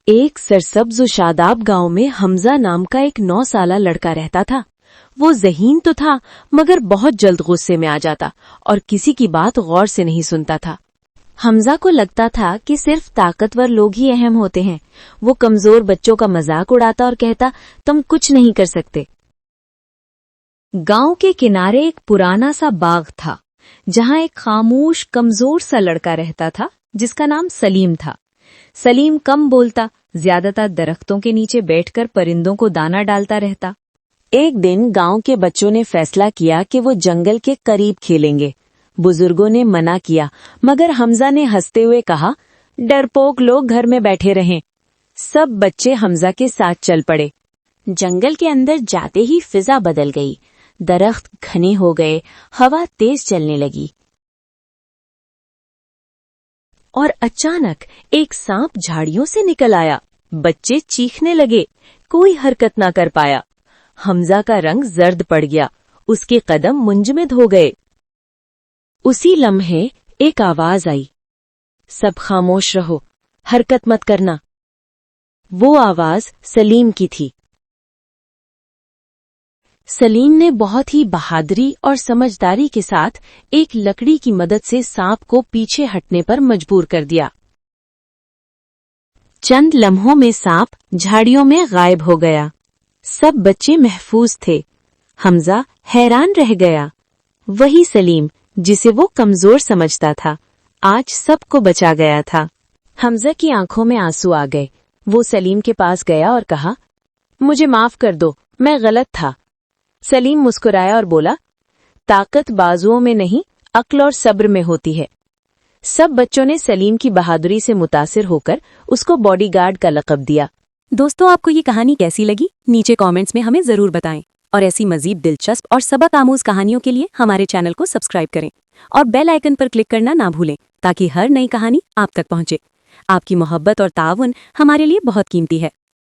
एक सरसब्ज و शादाब गांव में हमजा नाम का एक 9 साला लड़का रहता था। वो ज़हीन तो था मगर बहुत जल्द गुस्से में आ जाता और किसी की बात गौर से नहीं सुनता था। हमजा को लगता था कि सिर्फ ताकतवर लोग ही अहम होते हैं। वो कमजोर बच्चों का मजाक उड़ाता और कहता, तुम कुछ नहीं कर सकते। गांव के किनारे एक पुराना सा बाग था जहां एक खामोश कमजोर सा लड़का रहता था जिसका नाम सलीम था। सलीम कम बोलता, ज्यादातर दरख्तों के नीचे बैठकर परिंदों को दाना डालता रहता। एक दिन गांव के बच्चों ने फैसला किया कि वो जंगल के करीब खेलेंगे। बुजुर्गों ने मना किया मगर हमजा ने हंसते हुए कहा, डरपोक लोग घर में बैठे रहें। सब बच्चे हमजा के साथ चल पड़े। जंगल के अंदर जाते ही फिजा बदल गई। दरख्त घने हो गए, हवा तेज चलने लगी और अचानक एक सांप झाड़ियों से निकल आया। बच्चे चीखने लगे, कोई हरकत ना कर पाया। हमजा का रंग जर्द पड़ गया, उसके कदम मुंजमद हो गए। उसी लम्हे एक आवाज आई, सब खामोश रहो, हरकत मत करना। वो आवाज सलीम की थी। सलीम ने बहुत ही बहादुरी और समझदारी के साथ एक लकड़ी की मदद से सांप को पीछे हटने पर मजबूर कर दिया। चंद लम्हों में सांप झाड़ियों में गायब हो गया। सब बच्चे महफूज थे। हमजा हैरान रह गया। वही सलीम जिसे वो कमजोर समझता था, आज सबको बचा गया था। हमजा की आंखों में आंसू आ गए। वो सलीम के पास गया और कहा, मुझे माफ कर दो, मैं गलत था। सलीम मुस्कुराया और बोला, ताकत बाजुओं में नहीं, अक्ल और सब्र में होती है। सब बच्चों ने सलीम की बहादुरी से मुतासिर होकर उसको बॉडीगार्ड का लक़ब दिया। दोस्तों, आपको ये कहानी कैसी लगी? नीचे कमेंट्स में हमें जरूर बताएं और ऐसी मजीद दिलचस्प और सबक आमूज कहानियों के लिए हमारे चैनल को सब्सक्राइब करें और बेल आइकन पर क्लिक करना ना भूलें ताकि हर नई कहानी आप तक पहुंचे। आपकी मोहब्बत और ताउन हमारे लिए बहुत कीमती है।